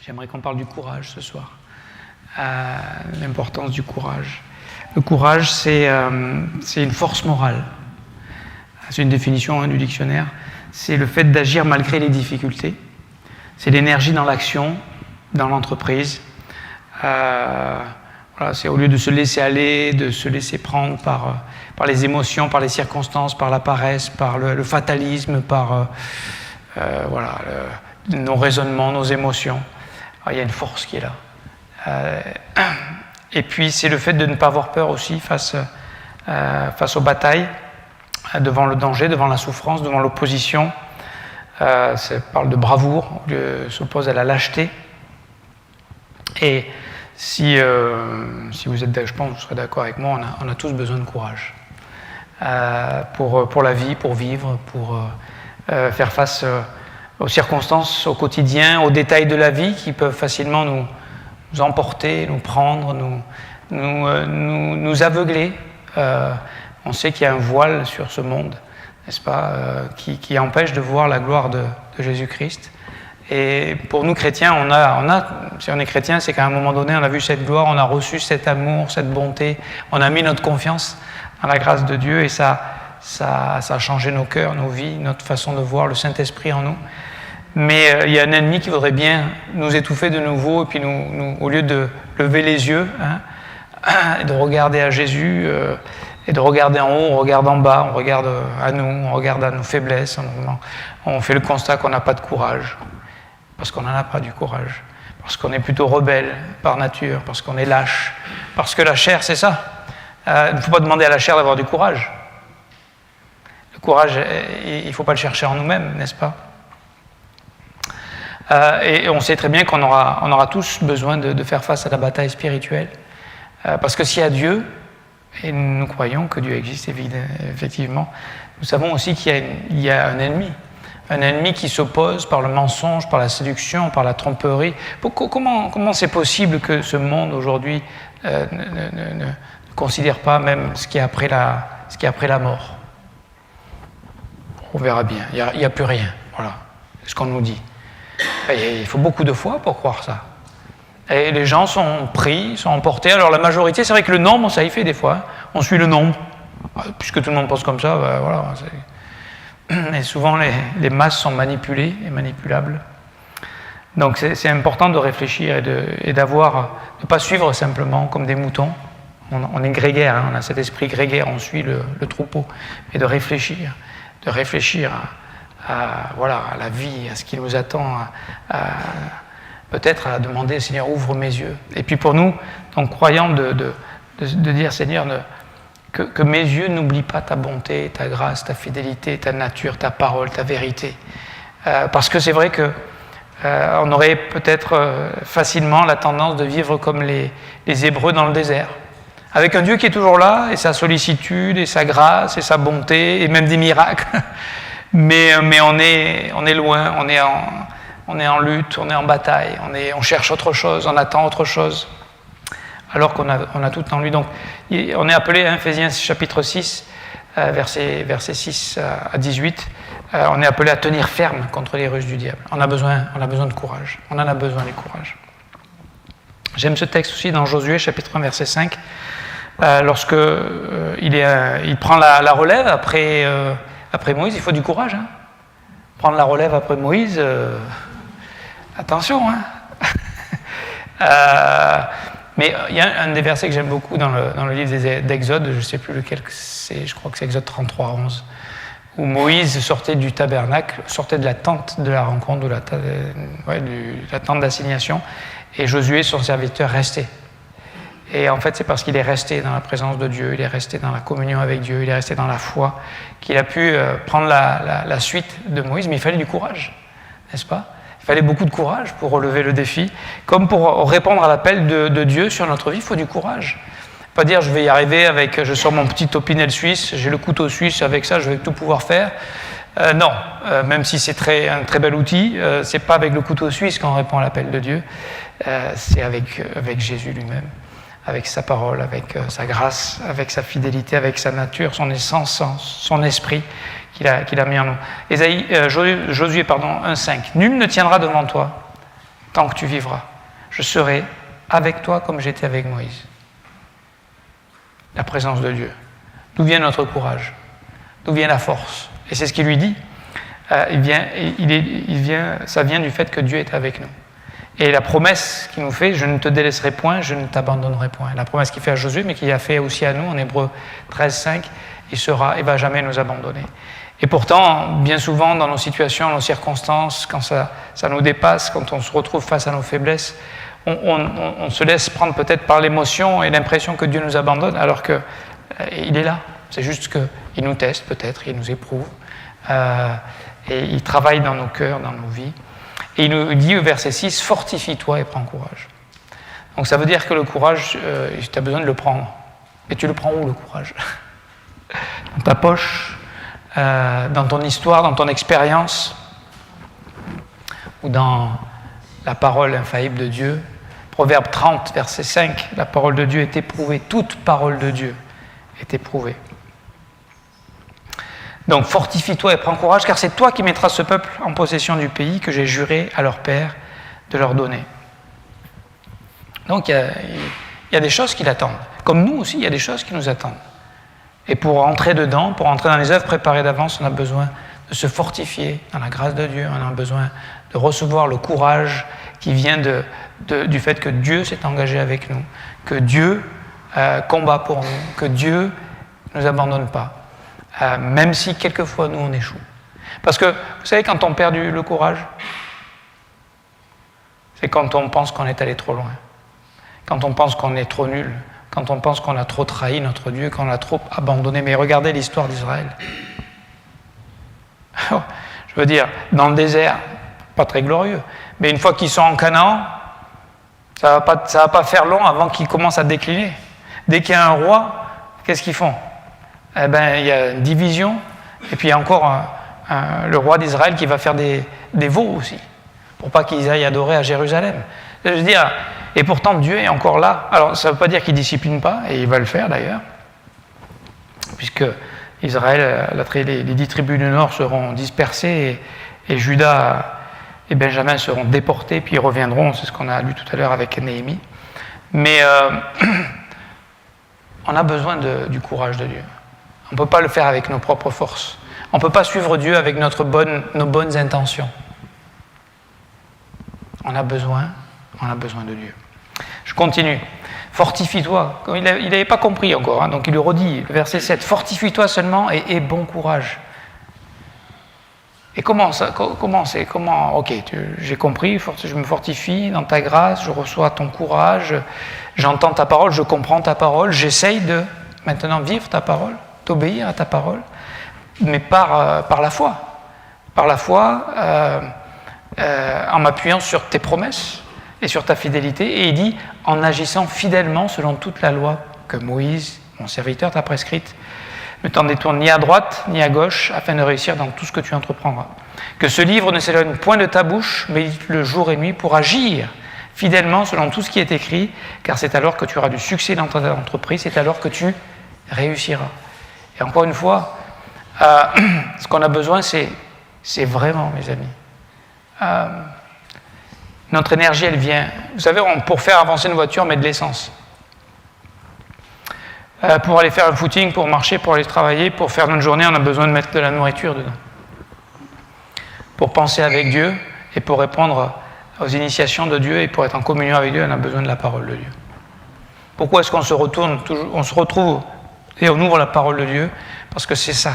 J'aimerais qu'on parle du courage ce soir, l'importance du courage. Le courage, c'est une force morale. C'est une définition du dictionnaire. C'est le fait d'agir malgré les difficultés. C'est l'énergie dans l'action, dans l'entreprise. Voilà, c'est au lieu de se laisser aller, de se laisser prendre par les émotions, par les circonstances, par la paresse, par le fatalisme, par nos raisonnements, nos émotions. Alors, il y a une force qui est là. Et puis c'est le fait de ne pas avoir peur aussi face aux batailles, devant le danger, devant la souffrance, devant l'opposition. Ça parle de bravoure, on s'oppose à la lâcheté. Et si vous êtes, je pense que vous serez d'accord avec moi, on a tous besoin de courage pour la vie, pour vivre, pour faire face aux circonstances, au quotidien, aux détails de la vie qui peuvent facilement nous emporter, nous prendre, nous aveugler. On sait qu'il y a un voile sur ce monde, n'est-ce pas, qui empêche de voir la gloire de Jésus-Christ. Et pour nous chrétiens, si on est chrétien, c'est qu'à un moment donné, on a vu cette gloire, on a reçu cet amour, cette bonté, on a mis notre confiance dans la grâce de Dieu et ça a changé nos cœurs, nos vies, notre façon de voir, le Saint-Esprit en nous. Mais il y a un ennemi qui voudrait bien nous étouffer de nouveau et puis au lieu de lever les yeux et de regarder à Jésus et de regarder en haut, on regarde en bas, on regarde à nous, on regarde à nos faiblesses, on fait le constat qu'on n'a pas de courage. Parce qu'on n'en a pas du courage, parce qu'on est plutôt rebelle par nature, parce qu'on est lâche, parce que la chair, c'est ça. Il ne faut pas demander à la chair d'avoir du courage. Le courage, il ne faut pas le chercher en nous-mêmes, n'est-ce pas ? Et on sait très bien qu'on aura tous besoin de faire face à la bataille spirituelle, parce que s'il y a Dieu, et nous croyons que Dieu existe, effectivement, nous savons aussi qu'il y a un ennemi. Un ennemi qui s'oppose par le mensonge, par la séduction, par la tromperie. Comment c'est possible que ce monde aujourd'hui ne considère pas même ce qui est après la mort ? On verra bien. Il n'y a plus rien. Voilà. C'est ce qu'on nous dit. Et il faut beaucoup de foi pour croire ça. Et les gens sont pris, sont emportés. Alors la majorité, c'est vrai que le nombre, ça y fait des fois. On suit le nombre. Puisque tout le monde pense comme ça, ben voilà. Et souvent, les masses sont manipulées et manipulables. Donc, c'est important de réfléchir et de ne pas suivre simplement comme des moutons. On est grégaire, on a cet esprit grégaire, on suit le troupeau. Et de réfléchir à la vie, à ce qui nous attend, peut-être à demander, Seigneur, ouvre mes yeux. Et puis pour nous, donc croyants, de dire, Seigneur, que mes yeux n'oublient pas ta bonté, ta grâce, ta fidélité, ta nature, ta parole, ta vérité. Parce que c'est vrai qu'on aurait peut-être facilement la tendance de vivre comme les Hébreux dans le désert, avec un Dieu qui est toujours là, et sa sollicitude, et sa grâce, et sa bonté, et même des miracles. mais on est loin, on est en lutte, on est en bataille, on cherche autre chose, on attend autre chose. Alors qu'on a tout en lui. Donc, on est appelé à Ephésiens chapitre 6, versets 6 à 18, on est appelé à tenir ferme contre les ruses du diable. On a besoin de courage. On en a besoin du courage. J'aime ce texte aussi dans Josué, chapitre 1, verset 5, lorsque il prend la relève après Moïse. Il faut du courage. Prendre la relève après Moïse, attention. Mais il y a un des versets que j'aime beaucoup dans le livre d'Exode, je ne sais plus lequel c'est, je crois que c'est Exode 33, 11, où Moïse sortait du tabernacle, sortait de la tente de la rencontre, de la tente d'assignation, et Josué, son serviteur, restait. Et en fait, c'est parce qu'il est resté dans la présence de Dieu, il est resté dans la communion avec Dieu, il est resté dans la foi, qu'il a pu prendre la suite de Moïse, mais il fallait du courage, n'est-ce pas ? Il fallait beaucoup de courage pour relever le défi. Comme pour répondre à l'appel de Dieu sur notre vie, il faut du courage. Pas dire je vais y arriver je sors mon petit opinel suisse, j'ai le couteau suisse, avec ça je vais tout pouvoir faire. Non, même si c'est un très bel outil, c'est pas avec le couteau suisse qu'on répond à l'appel de Dieu, c'est avec Jésus lui-même, avec sa parole, avec sa grâce, avec sa fidélité, avec sa nature, son essence, son esprit qu'il a mis en nous. Josué 1,5. Nul ne tiendra devant toi tant que tu vivras. Je serai avec toi comme j'étais avec Moïse. La présence de Dieu. D'où vient notre courage? D'où vient la force? Et c'est ce qu'il lui dit. Ça vient du fait que Dieu est avec nous. Et la promesse qu'il nous fait, je ne te délaisserai point, je ne t'abandonnerai point. La promesse qu'il fait à Josué, mais qu'il a fait aussi à nous en Hébreux 13,5, il ne va jamais nous abandonner. Et pourtant, bien souvent, dans nos situations, nos circonstances, quand ça nous dépasse, quand on se retrouve face à nos faiblesses, on se laisse prendre peut-être par l'émotion et l'impression que Dieu nous abandonne, alors qu'il est là. C'est juste qu'il nous teste peut-être, il nous éprouve, et il travaille dans nos cœurs, dans nos vies. Et il nous dit au verset 6, « Fortifie-toi et prends courage ». Donc ça veut dire que le courage, tu as besoin de le prendre. Et tu le prends où, le courage? Dans ta poche, dans ton histoire, dans ton expérience, ou dans la parole infaillible de Dieu. Proverbe 30, verset 5, la parole de Dieu est éprouvée, toute parole de Dieu est éprouvée. Donc fortifie-toi et prends courage, car c'est toi qui mettras ce peuple en possession du pays que j'ai juré à leur père de leur donner. Donc il y a des choses qui l'attendent. Comme nous aussi, il y a des choses qui nous attendent. Et pour entrer dedans, pour entrer dans les œuvres préparées d'avance, on a besoin de se fortifier dans la grâce de Dieu, on a besoin de recevoir le courage qui vient du fait que Dieu s'est engagé avec nous, que Dieu combat pour nous, que Dieu ne nous abandonne pas. Même si quelquefois nous on échoue. Parce que, vous savez, quand on perd le courage, c'est quand on pense qu'on est allé trop loin, quand on pense qu'on est trop nul, quand on pense qu'on a trop trahi notre Dieu, qu'on l'a trop abandonné. Mais regardez l'histoire d'Israël. Je veux dire, dans le désert, pas très glorieux, mais une fois qu'ils sont en Canaan, ça va pas faire long avant qu'ils commencent à décliner. Dès qu'il y a un roi, qu'est-ce qu'ils font? Eh bien, il y a une division, et puis il y a encore le roi d'Israël qui va faire des veaux aussi, pour pas qu'ils aillent adorer à Jérusalem. Je veux dire, et pourtant Dieu est encore là. Alors ça ne veut pas dire qu'il ne discipline pas, et il va le faire d'ailleurs, puisque Israël, les 10 tribus du Nord seront dispersées, et Juda et Benjamin seront déportés, puis ils reviendront, c'est ce qu'on a lu tout à l'heure avec Néhémie. Mais on a besoin du courage de Dieu. On ne peut pas le faire avec nos propres forces. On ne peut pas suivre Dieu avec nos bonnes intentions. On a besoin de Dieu. Je continue. Fortifie-toi. Il n'avait pas compris encore, hein, donc il lui redit, le verset 7, « Fortifie-toi seulement et aie bon courage. » Et comment ok, j'ai compris, je me fortifie dans ta grâce, je reçois ton courage, j'entends ta parole, je comprends ta parole, j'essaye de maintenant vivre ta parole, t'obéir à ta parole, mais par la foi. Par la foi, en m'appuyant sur tes promesses et sur ta fidélité. Et il dit, en agissant fidèlement selon toute la loi que Moïse, mon serviteur, t'a prescrite. Ne t'en détourne ni à droite ni à gauche, afin de réussir dans tout ce que tu entreprendras. Que ce livre ne s'éloigne point de ta bouche, médite-le jour et nuit pour agir fidèlement selon tout ce qui est écrit, car c'est alors que tu auras du succès dans ta entreprise, c'est alors que tu réussiras. Et encore une fois, ce qu'on a besoin, c'est vraiment, mes amis, notre énergie, elle vient. Vous savez, pour faire avancer une voiture, on met de l'essence. Pour aller faire un footing, pour marcher, pour aller travailler, pour faire notre journée, on a besoin de mettre de la nourriture dedans. Pour penser avec Dieu et pour répondre aux initiations de Dieu et pour être en communion avec Dieu, on a besoin de la parole de Dieu. Pourquoi est-ce qu'on se retrouve et on ouvre la parole de Dieu? Parce que c'est ça,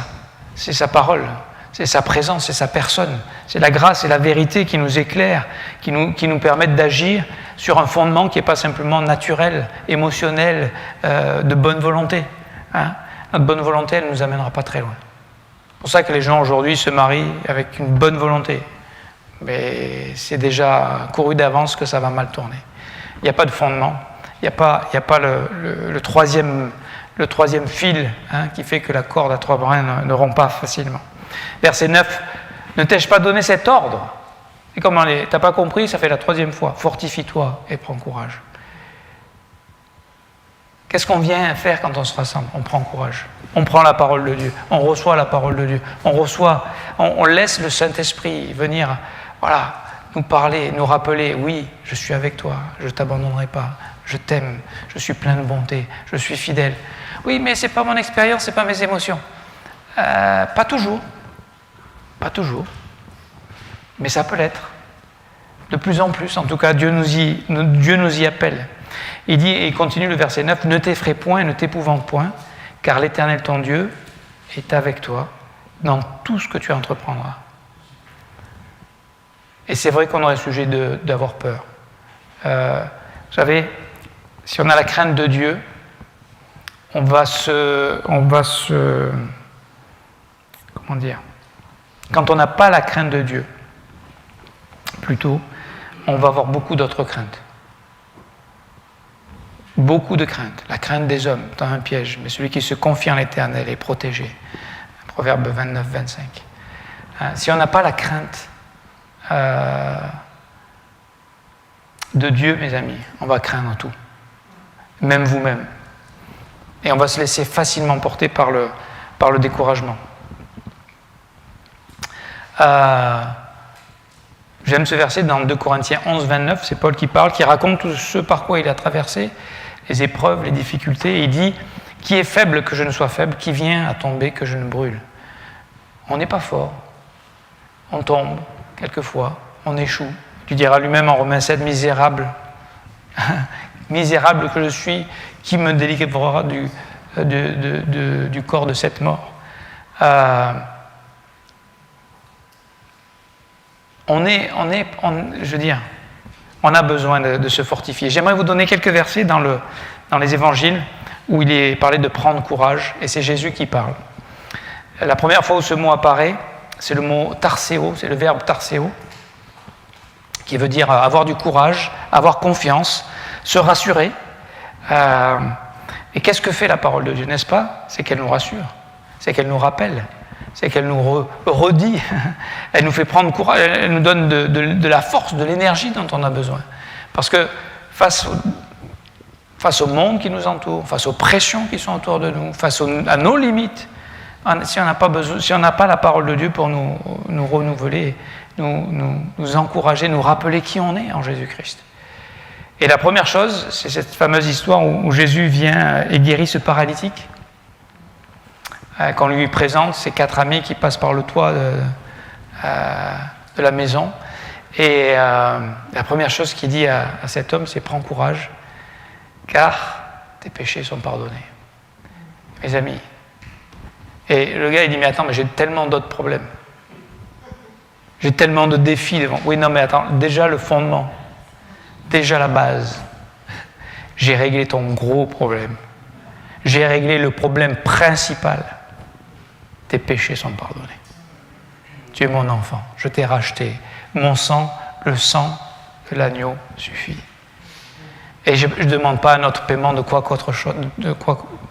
c'est sa parole, c'est sa présence, c'est sa personne, c'est la grâce et la vérité qui nous éclairent, qui nous permettent d'agir sur un fondement qui n'est pas simplement naturel, émotionnel, de bonne volonté. Hein? Notre bonne volonté, elle ne nous amènera pas très loin. C'est pour ça que les gens aujourd'hui se marient avec une bonne volonté. Mais c'est déjà couru d'avance que ça va mal tourner. Il n'y a pas de fondement, il n'y a pas le troisième fil, hein, qui fait que la corde à 3 brins ne rompt pas facilement. Verset 9, ne t'ai-je pas donné cet ordre? Et comment t'as pas compris? Ça fait la 3e fois. Fortifie-toi et prends courage. Qu'est-ce qu'on vient faire quand on se rassemble? On prend courage. On prend la parole de Dieu. On reçoit la parole de Dieu. On laisse le Saint-Esprit venir, voilà, nous parler, nous rappeler, oui, je suis avec toi, je ne t'abandonnerai pas, je t'aime, je suis plein de bonté, je suis fidèle. Oui, mais ce n'est pas mon expérience, ce n'est pas mes émotions. Pas toujours, mais ça peut l'être. De plus en plus, en tout cas, Dieu nous y appelle. Il continue le verset 9, « Ne t'effraie point et ne t'épouvante point, car l'Éternel ton Dieu est avec toi dans tout ce que tu entreprendras. » Et c'est vrai qu'on aurait sujet d'avoir peur. Vous savez, si on a la crainte de Dieu, on va se comment dire, quand on n'a pas la crainte de Dieu, plutôt, on va avoir beaucoup d'autres craintes. Beaucoup de craintes. La crainte des hommes, dans un piège, mais celui qui se confie en l'Éternel est protégé. Proverbe 29, 25. Si on n'a pas la crainte de Dieu, mes amis, on va craindre tout. Même vous-même. Et on va se laisser facilement porter par le découragement. J'aime ce verset dans 2 Corinthiens 11, 29, c'est Paul qui parle, qui raconte tout ce par quoi il a traversé, les épreuves, les difficultés, et il dit « Qui est faible que je ne sois faible, qui vient à tomber que je ne brûle ?» On n'est pas fort, on tombe quelquefois, on échoue. Tu diras lui-même en Romains 7, « Misérable, misérable que je suis, qui me délivrera du corps de cette mort ?» On a besoin de se fortifier. J'aimerais vous donner quelques versets dans les évangiles où il est parlé de prendre courage, et c'est Jésus qui parle. La première fois où ce mot apparaît, c'est le mot tarseo, c'est le verbe tarseo, qui veut dire avoir du courage, avoir confiance, se rassurer. Et qu'est-ce que fait la parole de Dieu, n'est-ce pas? C'est qu'elle nous rassure, c'est qu'elle nous rappelle, c'est qu'elle nous redit, elle nous fait prendre courage, elle nous donne de la force, de l'énergie dont on a besoin. Parce que face au monde qui nous entoure, face aux pressions qui sont autour de nous, face à nos limites, si on n'a pas la parole de Dieu pour nous renouveler, nous encourager, nous rappeler qui on est en Jésus-Christ. Et la première chose, c'est cette fameuse histoire où Jésus vient et guérit ce paralytique. Qu'on lui présente ses 4 amis qui passent par le toit de la maison. Et la première chose qu'il dit à cet homme, c'est « Prends courage, car tes péchés sont pardonnés. » Mes amis. Et le gars, il dit « Mais attends, mais j'ai tellement d'autres problèmes. J'ai tellement de défis devant. » Oui, non, mais attends, déjà le fondement, déjà la base. J'ai réglé ton gros problème. J'ai réglé le problème principal. Tes péchés sont pardonnés. Tu es mon enfant, je t'ai racheté. Mon sang, le sang de l'agneau suffit. Et je ne demande pas un autre paiement de quoi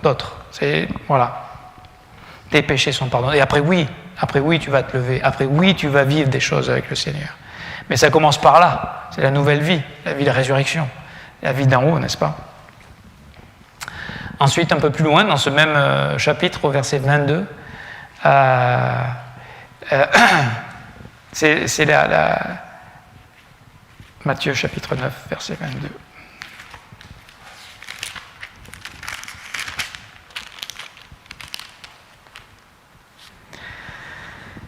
d'autre. C'est, voilà. Tes péchés sont pardonnés. Et après oui, tu vas te lever. Après oui, tu vas vivre des choses avec le Seigneur. Mais ça commence par là. C'est la nouvelle vie, la vie de résurrection. La vie d'en haut, n'est-ce pas? Ensuite, un peu plus loin, dans ce même chapitre, au verset 22, c'est Matthieu chapitre 9, verset 22.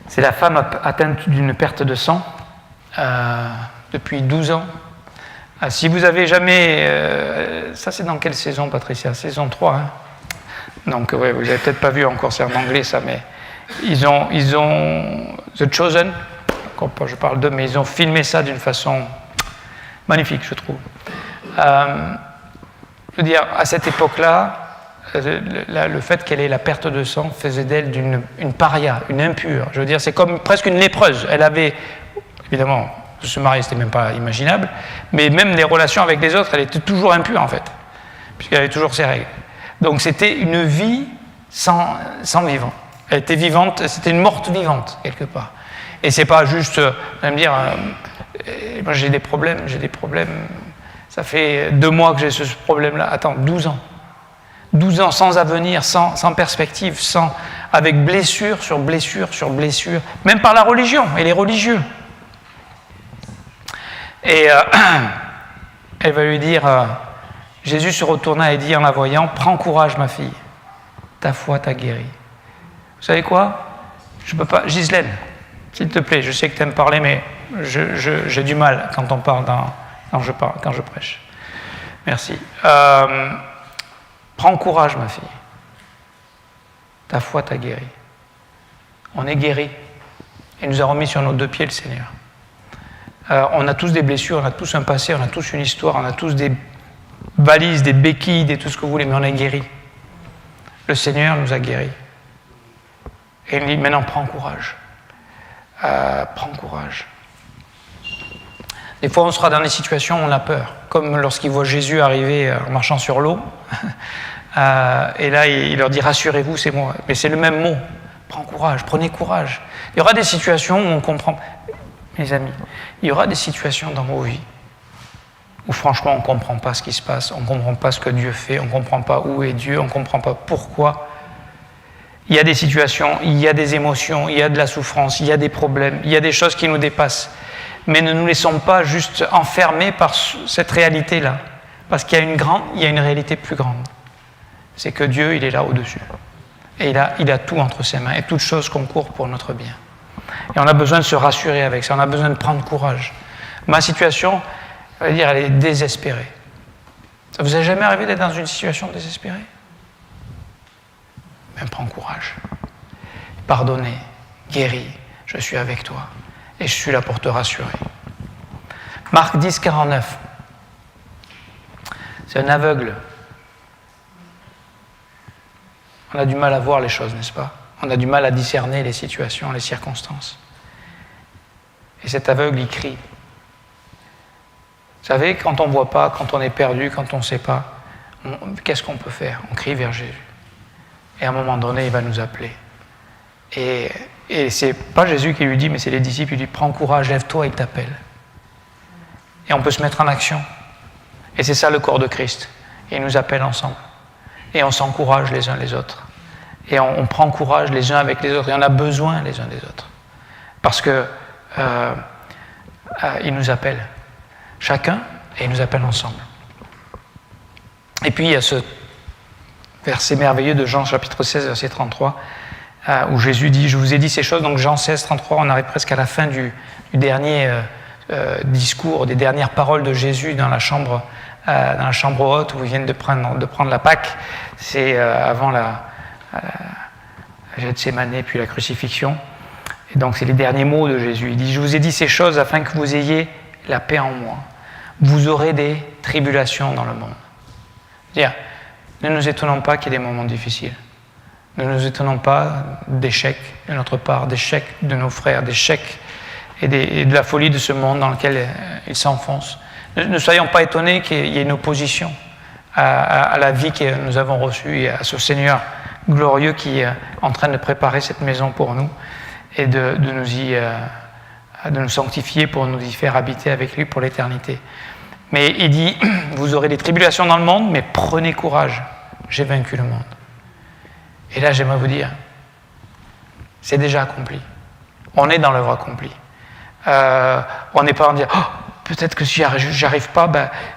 C'est la femme atteinte d'une perte de sang depuis 12 ans. Si vous avez jamais... ça, c'est dans quelle saison, Patricia? Saison 3, hein? Donc, ouais, vous n'avez peut-être pas vu encore, c'est en anglais, ça, mais ils ont The Chosen, je parle d'eux, mais ils ont filmé ça d'une façon magnifique, je trouve. Je veux dire, à cette époque-là, le fait qu'elle ait la perte de sang faisait d'elle une paria, une impure. Je veux dire, c'est comme presque une lépreuse. Elle avait, évidemment, se marier, c'était même pas imaginable, mais même les relations avec les autres, elle était toujours impure, en fait, puisqu'elle avait toujours ses règles. Donc c'était une vie sans vivant. Elle était vivante, c'était une morte vivante, quelque part. Et c'est pas juste, vous allez me dire, moi j'ai des problèmes, ça fait 2 mois que j'ai ce problème-là. Attends, 12 ans. 12 ans sans avenir, sans perspective, avec blessure sur blessure sur blessure, même par la religion et les religieux. Et elle va lui dire, Jésus se retourna et dit en la voyant, « Prends courage, ma fille, ta foi t'a guérie. » Vous savez quoi? Je peux pas. Ghislaine, s'il te plaît, je sais que tu aimes parler, mais j'ai du mal quand on parle quand je prêche. Merci. Prends courage, ma fille. Ta foi t'a guérie. On est guéri. Il nous a remis sur nos deux pieds, le Seigneur. On a tous des blessures, on a tous un passé, on a tous une histoire, on a tous des valises, des béquilles, tout ce que vous voulez, mais on est guéri. Le Seigneur nous a guéris. Et il dit, maintenant, prends courage. Prends courage. Des fois, on sera dans des situations où on a peur, comme lorsqu'il voit Jésus arriver en marchant sur l'eau. Et là, il leur dit, rassurez-vous, c'est moi. Mais c'est le même mot. Prends courage, prenez courage. Il y aura des situations où on comprend. Mes amis, il y aura des situations dans vos vies où franchement on ne comprend pas ce qui se passe, on ne comprend pas ce que Dieu fait, on ne comprend pas où est Dieu, on ne comprend pas pourquoi. Il y a des situations, il y a des émotions, il y a de la souffrance, il y a des problèmes, il y a des choses qui nous dépassent. Mais ne nous laissons pas juste enfermer par cette réalité-là. Parce qu'il y a une réalité plus grande. C'est que Dieu, il est là au-dessus. Et il a tout entre ses mains, et toutes choses concourent pour notre bien. Et on a besoin de se rassurer avec ça, on a besoin de prendre courage. Ma situation, je veux dire, elle est désespérée. Ça vous est jamais arrivé d'être dans une situation désespérée? Mais prends courage. Pardonnez, guéris, je suis avec toi. Et je suis là pour te rassurer. Marc 10, 49. C'est un aveugle. On a du mal à voir les choses, n'est-ce pas? On a du mal à discerner les situations, les circonstances. Et cet aveugle, il crie. Vous savez, quand on ne voit pas, quand on est perdu, quand on ne sait pas, qu'est-ce qu'on peut faire? On crie vers Jésus. Et à un moment donné, il va nous appeler. Et ce n'est pas Jésus qui lui dit, mais c'est les disciples qui lui disent, prends courage, lève-toi, il t'appelle. Et on peut se mettre en action. Et c'est ça le corps de Christ. Et il nous appelle ensemble. Et on s'encourage les uns les autres. Et on prend courage les uns avec les autres. Et on a besoin les uns des autres. Parce que il nous appelle. Chacun, et il nous appelle ensemble. Et puis il y a ce verset merveilleux de Jean chapitre 16, verset 33, où Jésus dit, je vous ai dit ces choses, donc Jean 16, 33, on arrive presque à la fin du dernier discours, des dernières paroles de Jésus dans la chambre haute où ils viennent de prendre la Pâque. C'est avant la Gethsémanée puis la crucifixion. Et donc c'est les derniers mots de Jésus. Il dit, je vous ai dit ces choses afin que vous ayez la paix en moi. Vous aurez des tribulations dans le monde. C'est-à-dire, ne nous étonnons pas qu'il y ait des moments difficiles. Ne nous étonnons pas d'échecs de notre part, d'échecs de nos frères, d'échecs et de la folie de ce monde dans lequel ils s'enfoncent. Ne soyons pas étonnés qu'il y ait une opposition à la vie que nous avons reçue et à ce Seigneur glorieux qui est en train de préparer cette maison pour nous et de nous sanctifier pour nous y faire habiter avec lui pour l'éternité. Mais il dit, vous aurez des tribulations dans le monde, mais prenez courage, j'ai vaincu le monde. Et là, j'aimerais vous dire, c'est déjà accompli. On est dans l'œuvre accomplie. On n'est pas en dire, oh, peut-être que si j'arrive pas,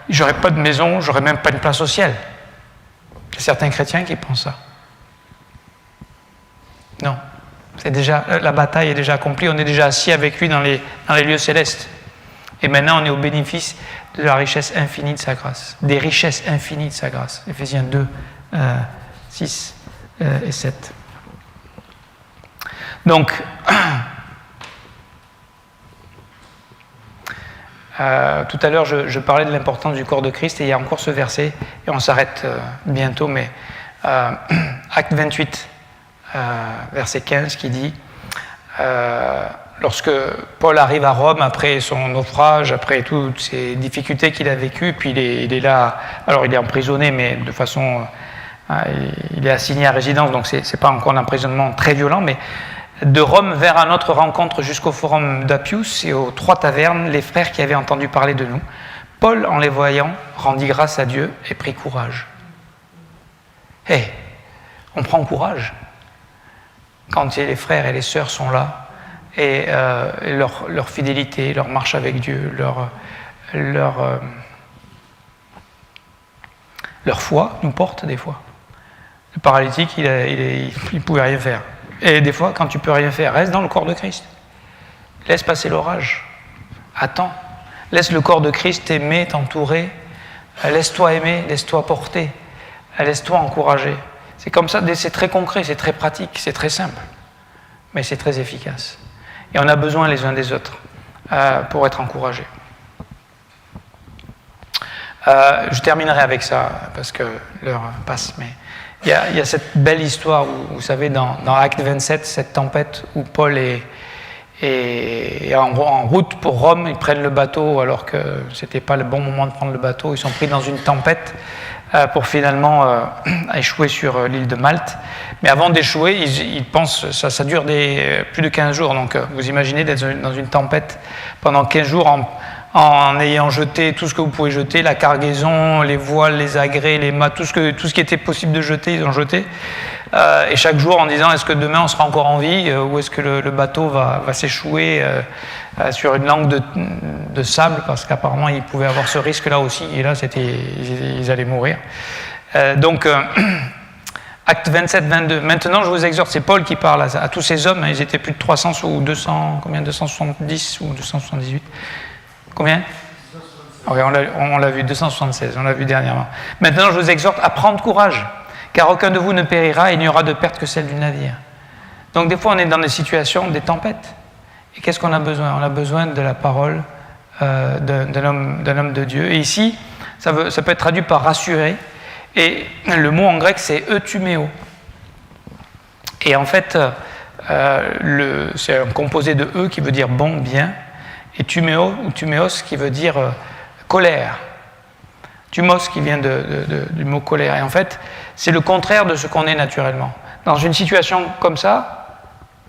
j'aurai pas de maison, j'aurai même pas une place au ciel. Il y a certains chrétiens qui pensent ça. Non, c'est déjà, la bataille est déjà accomplie, on est déjà assis avec lui dans les lieux célestes. Et maintenant, on est au bénéfice de la richesse infinie de sa grâce, des richesses infinies de sa grâce. Éphésiens 2, 6 et 7. Donc, tout à l'heure, je parlais de l'importance du corps de Christ, et il y a encore ce verset, et on s'arrête bientôt, mais Acte 28, verset 15, qui dit lorsque Paul arrive à Rome après son naufrage, après toutes ces difficultés qu'il a vécues, puis il est là, alors il est emprisonné, mais de façon, il est assigné à résidence, donc c'est pas encore un emprisonnement très violent, mais de Rome vers un autre rencontre jusqu'au forum d'Appius et aux 3 tavernes, les frères qui avaient entendu parler de nous, Paul, en les voyant, rendit grâce à Dieu et prit courage. On prend courage quand les frères et les sœurs sont là et leur fidélité, leur marche avec Dieu, leur foi nous porte des fois. Le paralytique, il pouvait rien faire. Et des fois, quand tu peux rien faire, reste dans le corps de Christ. Laisse passer l'orage. Attends. Laisse le corps de Christ t'aimer, t'entourer. Laisse-toi aimer, laisse-toi porter. Laisse-toi encourager. C'est comme ça, c'est très concret, c'est très pratique, c'est très simple. Mais c'est très efficace. Et on a besoin les uns des autres pour être encouragés. Je terminerai avec ça, parce que l'heure passe, mais il y a cette belle histoire, où, vous savez, dans Acte 27, cette tempête où Paul est en route pour Rome, ils prennent le bateau alors que ce n'était pas le bon moment de prendre le bateau, ils sont pris dans une tempête pour finalement échouer sur l'île de Malte. Mais avant d'échouer, ils pensent, ça dure plus de 15 jours, donc vous imaginez d'être dans une tempête pendant 15 jours en ayant jeté tout ce que vous pouvez jeter, la cargaison, les voiles, les agrès, les mâts, tout ce qui était possible de jeter, ils ont jeté. Et chaque jour en disant, est-ce que demain on sera encore en vie, ou est-ce que le bateau va s'échouer sur une langue de sable, parce qu'apparemment ils pouvaient avoir ce risque-là aussi, et là ils allaient mourir. Acte 27, 22. Maintenant, je vous exhorte, c'est Paul qui parle à tous ces hommes, ils étaient plus de 300 ou 200, combien, 270 ou 278. Combien ? Okay, on l'a vu, 276, on l'a vu dernièrement. Maintenant, je vous exhorte à prendre courage, car aucun de vous ne périra et il n'y aura de perte que celle du navire. Donc, des fois, on est dans des situations, des tempêtes. Et qu'est-ce qu'on a besoin ? On a besoin de la parole d'un homme de Dieu. Et ici, ça peut être traduit par rassurer. Et le mot en grec, c'est eutuméo. Et en fait, c'est un composé de e qui veut dire bon, bien. Et tuméo ou tuméos qui veut dire colère. Tumos qui vient du mot colère. Et en fait, c'est le contraire de ce qu'on est naturellement. Dans une situation comme ça,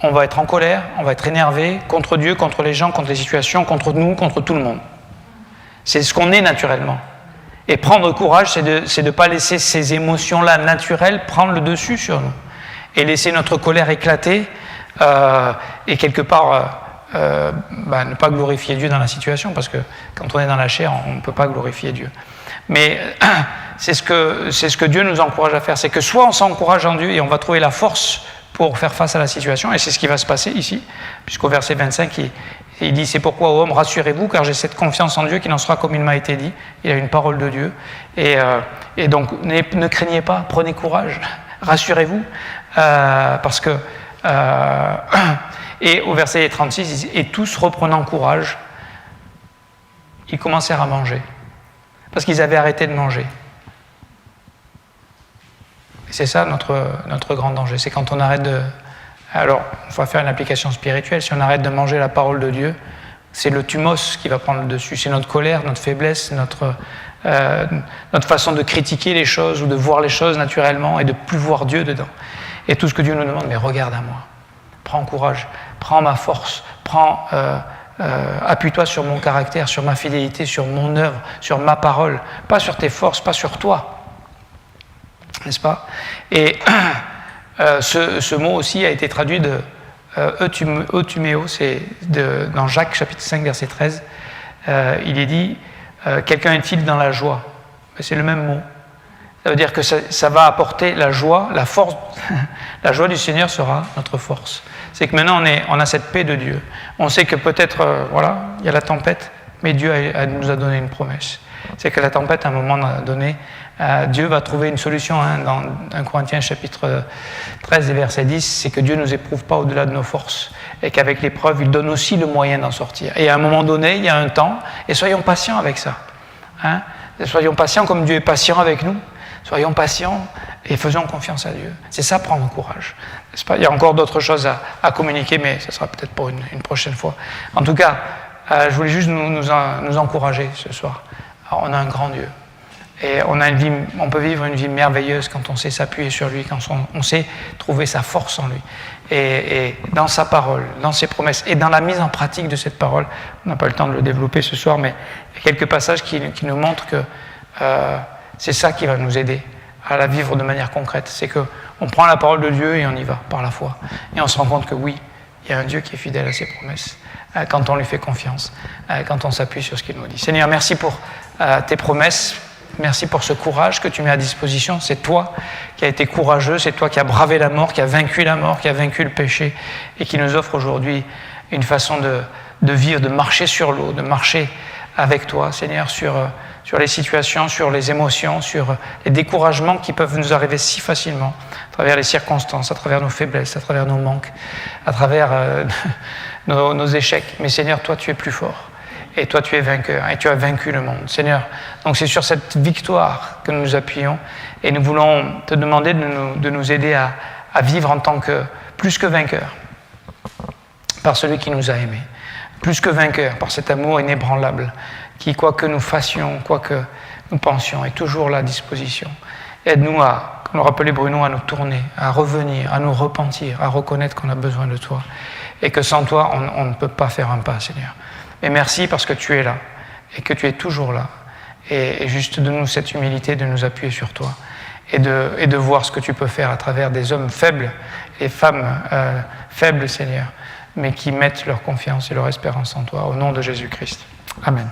on va être en colère, on va être énervé contre Dieu, contre les gens, contre les situations, contre nous, contre tout le monde. C'est ce qu'on est naturellement. Et prendre courage, c'est de ne pas laisser ces émotions-là naturelles prendre le dessus sur nous. Et laisser notre colère éclater et quelque part... ne pas glorifier Dieu dans la situation, parce que quand on est dans la chair, on ne peut pas glorifier Dieu. Mais c'est ce que Dieu nous encourage à faire, c'est que soit on s'encourage en Dieu et on va trouver la force pour faire face à la situation, et c'est ce qui va se passer ici, puisqu'au verset 25, il dit « C'est pourquoi, ô homme, rassurez-vous, car j'ai cette confiance en Dieu qu'il en sera comme il m'a été dit. » Il a une parole de Dieu. Et donc, ne craignez pas, prenez courage, rassurez-vous, parce que... Et au verset 36, il dit « Et tous reprenant courage, ils commencèrent à manger. » Parce qu'ils avaient arrêté de manger. Et c'est ça notre grand danger. C'est quand on arrête de... Alors, on va faire une application spirituelle. Si on arrête de manger la parole de Dieu, c'est le thumos qui va prendre le dessus. C'est notre colère, notre faiblesse, notre façon de critiquer les choses ou de voir les choses naturellement et de ne plus voir Dieu dedans. Et tout ce que Dieu nous demande, mais regarde à moi. Prends courage, prends ma force, appuie-toi sur mon caractère, sur ma fidélité, sur mon œuvre, sur ma parole, pas sur tes forces, pas sur toi. N'est-ce pas ? Et ce mot aussi a été traduit de eutuméo, c'est dans Jacques chapitre 5 verset 13. Il est dit quelqu'un est-il dans la joie ? C'est le même mot. Ça veut dire que ça va apporter la joie, la force. La joie du Seigneur sera notre force. C'est que maintenant on a cette paix de Dieu. On sait que peut-être, il y a la tempête, mais Dieu nous a donné une promesse. C'est que la tempête, à un moment donné, Dieu va trouver une solution. Dans 1 Corinthiens chapitre 13 et verset 10, c'est que Dieu ne nous éprouve pas au-delà de nos forces et qu'avec l'épreuve, il donne aussi le moyen d'en sortir. Et à un moment donné, il y a un temps, et soyons patients avec ça. Soyons patients comme Dieu est patient avec nous. Soyons patients et faisons confiance à Dieu. C'est ça, prendre courage. N'est-ce pas ? Il y a encore d'autres choses à communiquer, mais ce sera peut-être pour une prochaine fois. En tout cas, je voulais juste nous encourager ce soir. Alors, on a un grand Dieu. Et on peut vivre une vie merveilleuse quand on sait s'appuyer sur lui, quand on sait trouver sa force en lui. Et dans sa parole, dans ses promesses, et dans la mise en pratique de cette parole. On n'a pas le temps de le développer ce soir, mais il y a quelques passages qui nous montrent que c'est ça qui va nous aider à la vivre de manière concrète. C'est qu'on prend la parole de Dieu et on y va par la foi. Et on se rend compte que oui, il y a un Dieu qui est fidèle à ses promesses, quand on lui fait confiance, quand on s'appuie sur ce qu'il nous dit. Seigneur, merci pour tes promesses, merci pour ce courage que tu mets à disposition. C'est toi qui as été courageux, c'est toi qui as bravé la mort, qui as vaincu la mort, qui as vaincu le péché et qui nous offre aujourd'hui une façon de vivre, de marcher sur l'eau, de marcher avec toi, Seigneur, sur les situations, sur les émotions, sur les découragements qui peuvent nous arriver si facilement, à travers les circonstances, à travers nos faiblesses, à travers nos manques, à travers nos échecs. Mais Seigneur, toi, tu es plus fort. Et toi, tu es vainqueur, et tu as vaincu le monde. Seigneur, donc c'est sur cette victoire que nous nous appuyons, et nous voulons te demander de nous aider à vivre en tant que plus que vainqueur, par celui qui nous a aimés. Plus que vainqueur, par cet amour inébranlable, qui, quoi que nous fassions, quoi que nous pensions, est toujours là à disposition. Aide-nous comme le rappelait Bruno, à nous tourner, à revenir, à nous repentir, à reconnaître qu'on a besoin de toi, et que sans toi, on ne peut pas faire un pas, Seigneur. Et merci parce que tu es là, et que tu es toujours là. Et juste donne-nous cette humilité de nous appuyer sur toi, et de voir ce que tu peux faire à travers des hommes faibles et femmes faibles, Seigneur, mais qui mettent leur confiance et leur espérance en toi, au nom de Jésus-Christ. Amen.